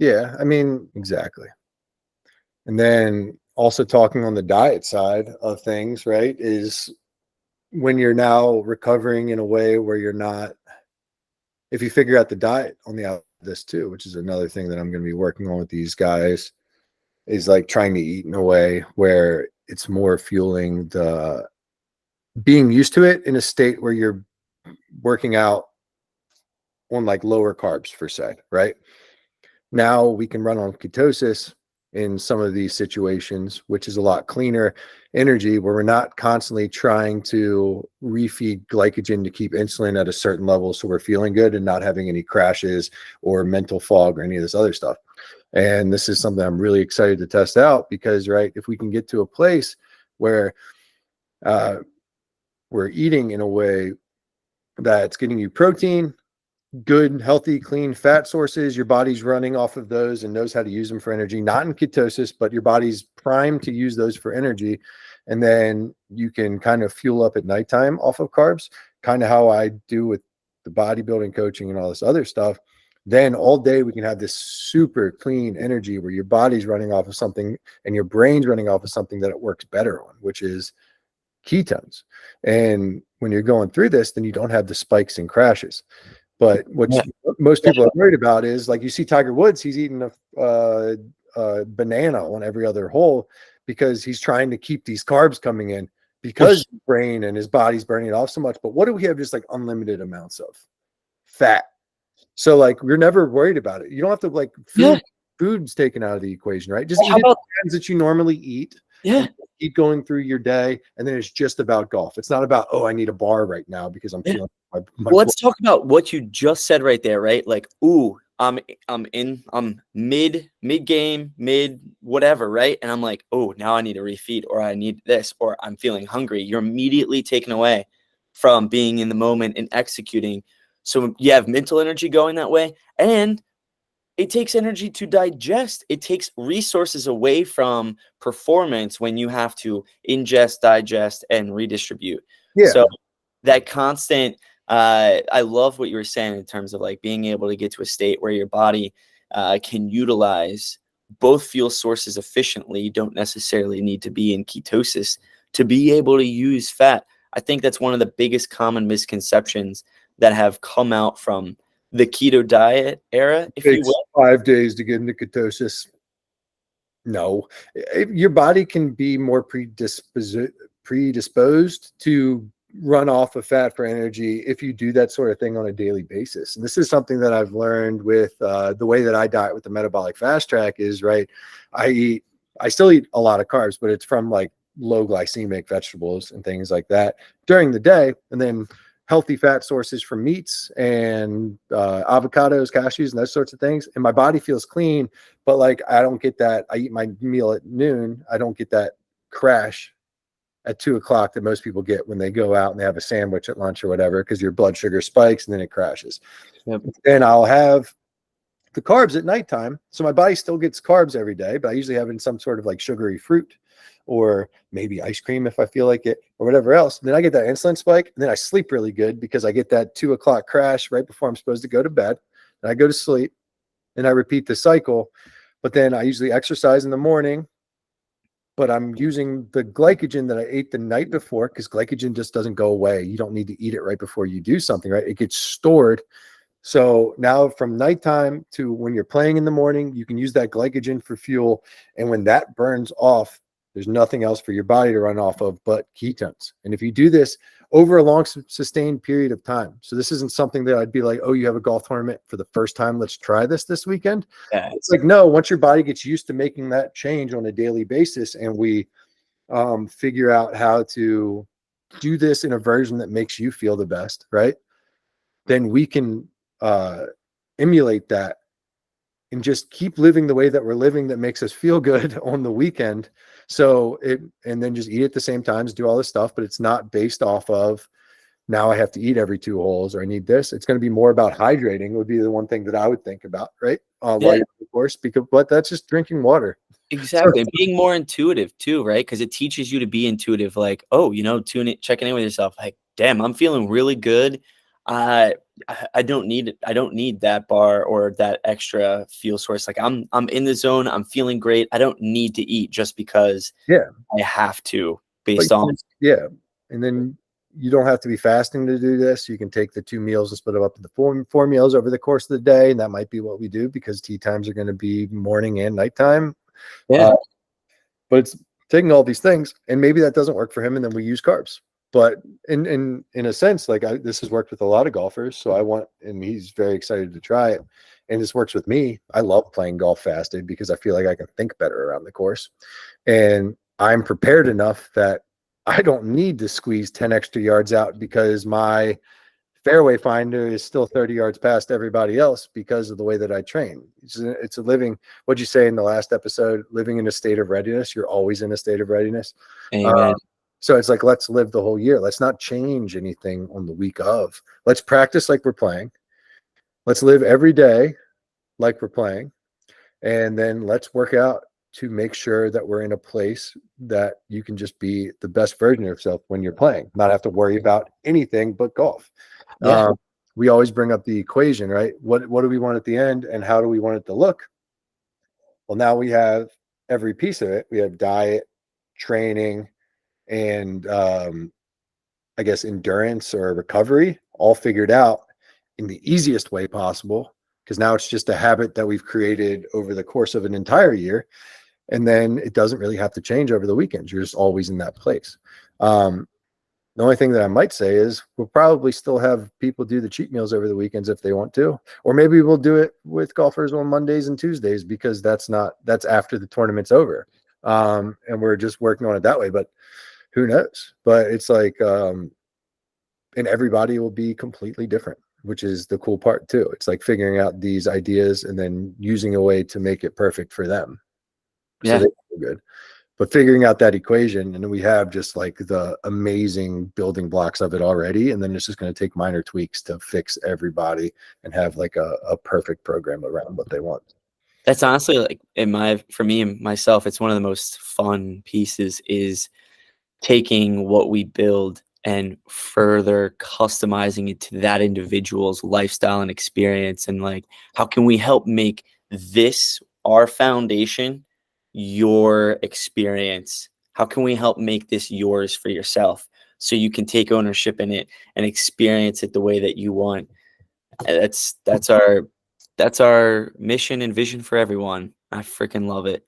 Yeah, I mean, exactly. And then also talking on the diet side of things, right, is when you're now recovering in a way where you're not, if you figure out the diet on the out of this too, which is another thing that I'm going to be working on with these guys, is like trying to eat in a way where it's more fueling the being used to it in a state where you're working out on like lower carbs per se, right? Now we can run on ketosis in some of these situations, which is a lot cleaner energy where we're not constantly trying to refeed glycogen to keep insulin at a certain level so we're feeling good and not having any crashes or mental fog or any of this other stuff. And this is something I'm really excited to test out because, right, if we can get to a place where we're eating in a way that's getting you protein, good, healthy, clean fat sources. Your body's running off of those and knows how to use them for energy, not in ketosis, but your body's primed to use those for energy. And then you can kind of fuel up at nighttime off of carbs, kind of how I do with the bodybuilding coaching and all this other stuff. Then all day we can have this super clean energy where your body's running off of something and your brain's running off of something that it works better on, which is ketones. And when you're going through this, then you don't have the spikes and crashes. But what most people are worried about is, like, you see Tiger Woods, he's eating a banana on every other hole because he's trying to keep these carbs coming in because his brain and his body's burning it off so much. But what do we have? Just like unlimited amounts of fat. So like we're never worried about it. You don't have to like food's taken out of the equation, right? Just eat the things that you normally eat. Yeah. Keep going through your day, and then it's just about golf. It's not about, oh, I need a bar right now because I'm feeling well, let's talk about what you just said right there, right? Like, ooh, I'm mid game, mid whatever, right? And I'm like, oh, now I need a refeed, or I need this, or I'm feeling hungry. You're immediately taken away from being in the moment and executing. So you have mental energy going that way, and it takes energy to digest. It takes resources away from performance when you have to ingest, digest, and redistribute. Yeah. So that constant, I love what you were saying in terms of like being able to get to a state where your body can utilize both fuel sources efficiently. You don't necessarily need to be in ketosis to be able to use fat. I think that's one of the biggest common misconceptions that have come out from the keto diet era, if you will. 5 days to get into ketosis. No, your body can be more predisposed to run off of fat for energy if you do that sort of thing on a daily basis. And this is something that I've learned with the way that I diet with the metabolic fast track is, right, I still eat a lot of carbs, but it's from like low glycemic vegetables and things like that during the day. And then healthy fat sources from meats and avocados, cashews, and those sorts of things. And my body feels clean, but like I don't get that. I eat my meal at noon. I don't get that crash at 2 o'clock that most people get when they go out and they have a sandwich at lunch or whatever, because your blood sugar spikes and then it crashes. Yep. And I'll have the carbs at nighttime. So my body still gets carbs every day, but I usually have in some sort of like sugary fruit or maybe ice cream if I feel like it or whatever else. And then I get that insulin spike and then I sleep really good because I get that 2 o'clock crash right before I'm supposed to go to bed. And I go to sleep and I repeat the cycle. But then I usually exercise in the morning, but I'm using the glycogen that I ate the night before because glycogen just doesn't go away. You don't need to eat it right before you do something, right? It gets stored. So now from nighttime to when you're playing in the morning, you can use that glycogen for fuel. And when that burns off, there's nothing else for your body to run off of but ketones. And if you do this over a long sustained period of time, so this isn't something that I'd be like, oh, you have a golf tournament for the first time, let's try this weekend. Yeah. It's like, no, once your body gets used to making that change on a daily basis and we figure out how to do this in a version that makes you feel the best, right? Then we can emulate that and just keep living the way that we're living that makes us feel good on the weekend. So and then just eat at the same times, do all this stuff, but it's not based off of now I have to eat every 2 holes or I need this. It's going to be more about hydrating would be the one thing that I would think about, right? While you're on the course, but that's just drinking water. Exactly. And being more intuitive too, right? Because it teaches you to be intuitive, like, oh, checking in with yourself, like, damn, I'm feeling really good. I don't need it. I don't need that bar or that extra fuel source. Like I'm in the zone. I'm feeling great. I don't need to eat just because Yeah. I have to But based on. yeah. And then you don't have to be fasting to do this. You can take the 2 meals and split them up into four meals over the course of the day. And that might be what we do because tea times are going to be morning and nighttime. Yeah. But it's taking all these things, and maybe that doesn't work for him, and then we use carbs. But in a sense, like this has worked with a lot of golfers, so and he's very excited to try it, and this works with me. I love playing golf fasted because I feel like I can think better around the course, and I'm prepared enough that I don't need to squeeze 10 extra yards out because my fairway finder is still 30 yards past everybody else because of the way that I train. It's a living, what'd you say in the last episode? Living in a state of readiness. You're always in a state of readiness. Amen. So it's like, let's live the whole year. Let's not change anything on the week of. Let's practice like we're playing. Let's live every day like we're playing. And then let's work out to make sure that we're in a place that you can just be the best version of yourself when you're playing, not have to worry about anything but golf. Yeah. We always bring up the equation, right? What do we want at the end and how do we want it to look? Well, now we have every piece of it. We have diet, training, and I guess endurance or recovery all figured out in the easiest way possible, because now it's just a habit that we've created over the course of an entire year. And then it doesn't really have to change over the weekends. You're just always in that place. The only thing that I might say is we'll probably still have people do the cheat meals over the weekends if they want to, or maybe we'll do it with golfers on Mondays and Tuesdays because that's after the tournament's over. And we're just working on it that way, but who knows? But it's like, and everybody will be completely different, which is the cool part too. It's like figuring out these ideas and then using a way to make it perfect for them. So Yeah. they feel good. But figuring out that equation, and we have just like the amazing building blocks of it already. And then it's just going to take minor tweaks to fix everybody and have like a perfect program around what they want. That's honestly like for me and myself, it's one of the most fun pieces is taking what we build and further customizing it to that individual's lifestyle and experience. And like, how can we help make this our foundation, your experience? How can we help make this yours for yourself so you can take ownership in it and experience it the way that you want? That's our mission and vision for everyone. I freaking love it.